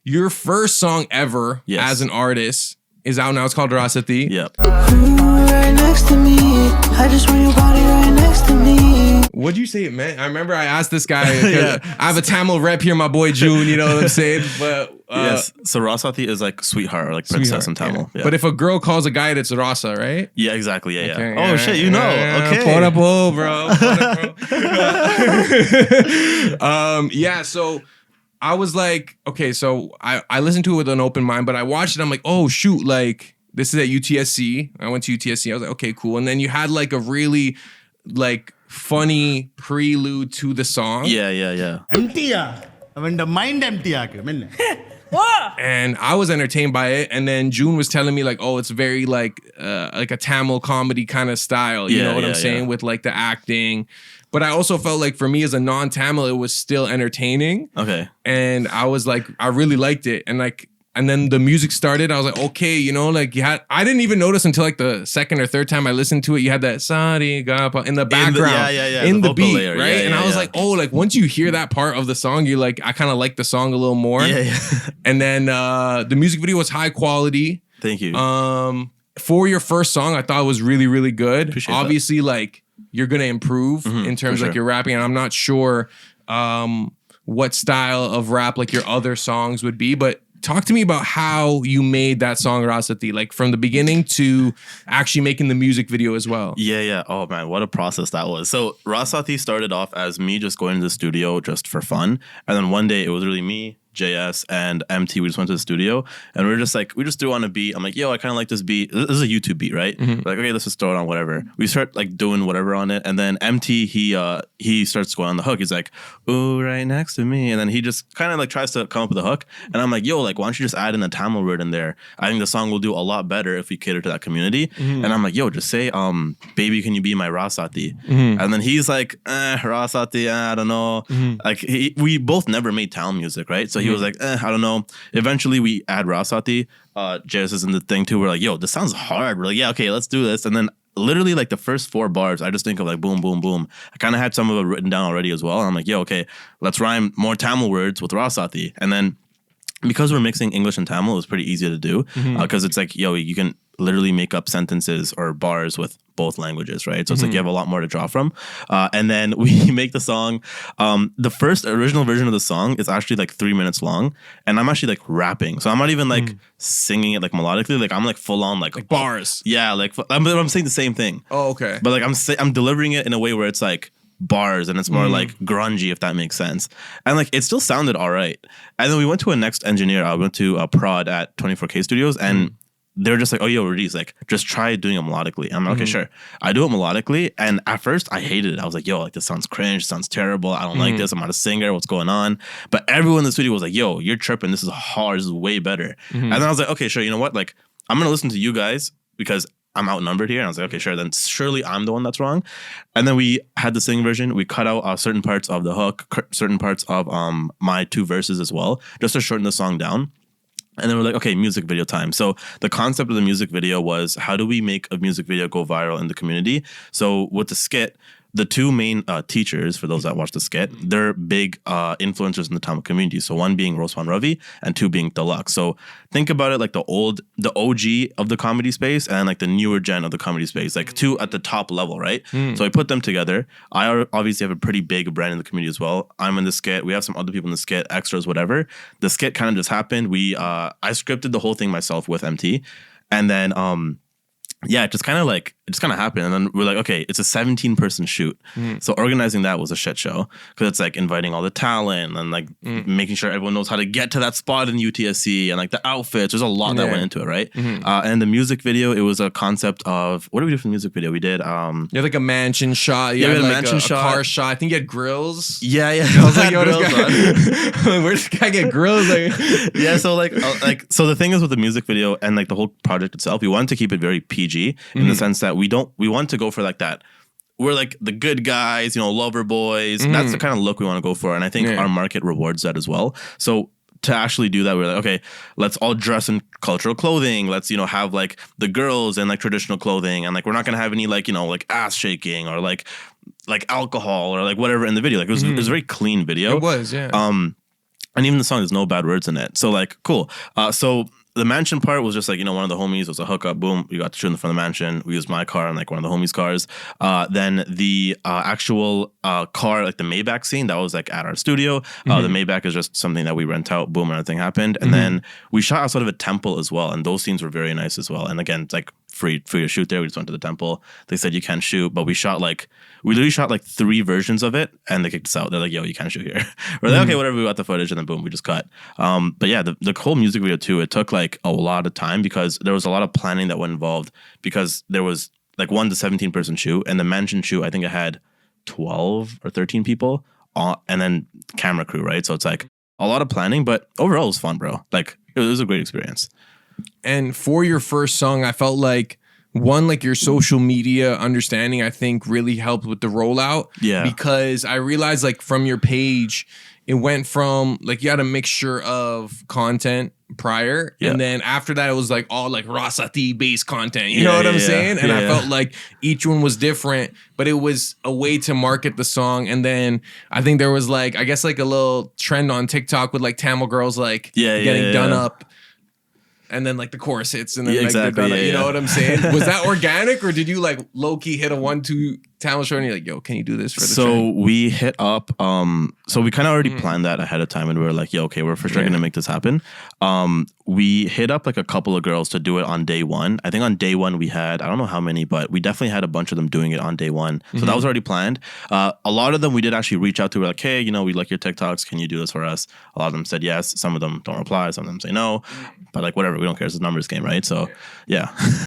your first song ever as an artist is out now. It's called Rasathi. Yep. Right next to me. I just want your body right next to me. What'd you say it meant? I remember I asked this guy. I have a Tamil rep here, my boy June. You know what I'm saying? But yes. So Rasathi is like sweetheart or like princess in Tamil. Yeah. But if a girl calls a guy, it's Rasa, right? Yeah, exactly. Yeah, okay, yeah. Oh shit, you know. Okay. Portable, bro. Yeah. So I was like, okay, so I listened to it with an open mind, but I watched it. I'm like, oh shoot, like this is at UTSC. I went to UTSC. I was like, okay, cool. And then you had like a really like funny prelude to the song. Yeah. Empty. I mean, the mind empty. And I was entertained by it. And then June was telling me like, oh, it's very like a Tamil comedy kind of style. You know what I'm saying? With like the acting. But I also felt like for me as a non-Tamil, it was still entertaining. Okay. And I was like, I really liked it. And then the music started. I was like, okay, you know, like I didn't even notice until like the second or third time I listened to it. You had that sari gapa in the background, in the beat, layer. right? And I was like, oh, like once you hear that part of the song, you're like, I kind of like the song a little more. Yeah. And then the music video was high quality. Thank you. For your first song, I thought it was really, really good. Appreciate Obviously, like you're gonna improve in terms of like your rapping, and I'm not sure what style of rap like your other songs would be, but talk to me about how you made that song Rasathi, like from the beginning to actually making the music video as well. Yeah. Oh man, what a process that was. So Rasathi started off as me just going to the studio just for fun. And then one day it was really me, JS, and MT. We just went to the studio and we just threw on a beat. I'm like, yo, I kind of like this beat. This is a YouTube beat, right? We're like, okay, let's just throw it on whatever. We start like doing whatever on it. And then MT, he starts going on the hook. He's like, ooh, right next to me. And then he just kind of like tries to come up with a hook. And I'm like, yo, like, why don't you just add in a Tamil word in there? I think the song will do a lot better if we cater to that community. And I'm like, yo, just say, baby, can you be my Rasathi? And then he's like, Rasathi, I don't know. Like we both never made Tamil music, right? So he was like, I don't know. Eventually we add Rasathi. JS is in the thing too. We're like, yo, this sounds hard. We're like, yeah, okay, let's do this. And then literally like the first 4 bars, I just think of like boom, boom, boom. I kind of had some of it written down already as well. And I'm like, yo, okay, let's rhyme more Tamil words with Rasathi. And then because we're mixing English and Tamil, it was pretty easy to do because it's like, yo, you can literally make up sentences or bars with both languages, right? So it's like you have a lot more to draw from. And then we make the song. The first original version of the song is actually like 3 minutes long, and I'm actually like rapping. So I'm not even like singing it like melodically. Like I'm like full on like bars. Yeah, like I'm saying the same thing. Oh, okay. But like I'm delivering it in a way where it's like bars and it's more like grungy, if that makes sense. And like it still sounded all right. And then we went to a next engineer. I went to a prod at 24K Studios, and they were just like, oh, yo, Radies, like, just try doing it melodically. And I'm like, okay, sure. I do it melodically. And at first, I hated it. I was like, yo, like, this sounds cringe. Sounds terrible. I don't like this. I'm not a singer. What's going on? But everyone in the studio was like, yo, you're tripping. This is hard. This is way better. And then I was like, okay, sure. You know what? Like, I'm going to listen to you guys because I'm outnumbered here. And I was like, okay, sure. Then surely I'm the one that's wrong. And then we had the singing version. We cut out certain parts of the hook, certain parts of my 2 verses as well, just to shorten the song down. And then we're like, okay, music video time. So the concept of the music video was, how do we make a music video go viral in the community? So with the skit, the 2 main teachers, for those that watch the skit, they're big influencers in the Tamil community. So one being Roswan Ravi and 2 being Deluxe. So think about it like the OG of the comedy space and like the newer gen of the comedy space, like 2 at the top level, right? So I put them together. I obviously have a pretty big brand in the community as well. I'm in the skit. We have some other people in the skit, extras, whatever. The skit kind of just happened. I scripted the whole thing myself with MT. And then yeah, it just kind of happened. And then we're like, okay, it's a 17-person shoot. So organizing that was a shit show because it's like inviting all the talent and like making sure everyone knows how to get to that spot in UTSC and like the outfits. There's a lot that went into it, right? And the music video, it was a concept of, what did we do for the music video? We did you had like a mansion shot. You had like a mansion shot. A car shot. I think you had grills. Yeah. I was like, yo, where's this guy get grills? Yeah, so so the thing is with the music video and like the whole project itself, we wanted to keep it very PG in the sense that we want to go for like that. We're like the good guys, you know, lover boys. That's the kind of look we want to go for. And I think our market rewards that as well. So to actually do that, we're like, okay, let's all dress in cultural clothing. Let's, you know, have like the girls in like traditional clothing. And like, we're not going to have any like, you know, like ass shaking or like alcohol or like whatever in the video. Like it was a very clean video. It was, yeah. And even the song, there's no bad words in it. So like, cool. So the mansion part was just like, one of the homies was a hookup. Boom, we got to shoot in front of the mansion. We used my car and like one of the homies' cars. Then the actual car, like the Maybach scene, that was like at our studio. The Maybach is just something that we rent out. Boom, and everything happened. And then we shot outside of a temple as well. And those scenes were very nice as well. And again, it's like free to shoot there. We just went to the temple. They said you can't shoot, but we literally shot like 3 versions of it, and they kicked us out. They're like, yo, you can't shoot here. We're like, okay, whatever. We got the footage, and then boom, we just cut. But yeah, the whole music video too, it took like a lot of time because there was a lot of planning that went involved, because there was like 1 to 17 person shoot, and the mansion shoot, I think it had 12 or 13 people, and then camera crew, right? So it's like a lot of planning, but overall it was fun, bro. Like it was a great experience. And for your first song, I felt like like your social media understanding, I think really helped with the rollout. Yeah. Because I realized like from your page, it went from like you had a mixture of content prior, and then after that it was like all like Rasathi based content. You know what I'm saying? And I felt like each one was different, but it was a way to market the song. And then I think there was like, I guess like a little trend on TikTok with like Tamil girls like getting done up. And then like the chorus hits, and then like they're done. You know what I'm saying? Was that organic, or did you like low key hit a 1-2 talent show and you're like, yo, can you do this for the So we hit up, so we kind of already planned that ahead of time, and we were like, yo, okay, we're for sure going to make this happen. We hit up like a couple of girls to do it on day one. I think on day one we had, I don't know how many, but we definitely had a bunch of them doing it on day one. So that was already planned. A lot of them we did actually reach out to. We're like, hey, we like your TikToks. Can you do this for us? A lot of them said yes. Some of them don't reply. Some of them say no. But like, whatever, we don't care. It's a numbers game, right? So yeah.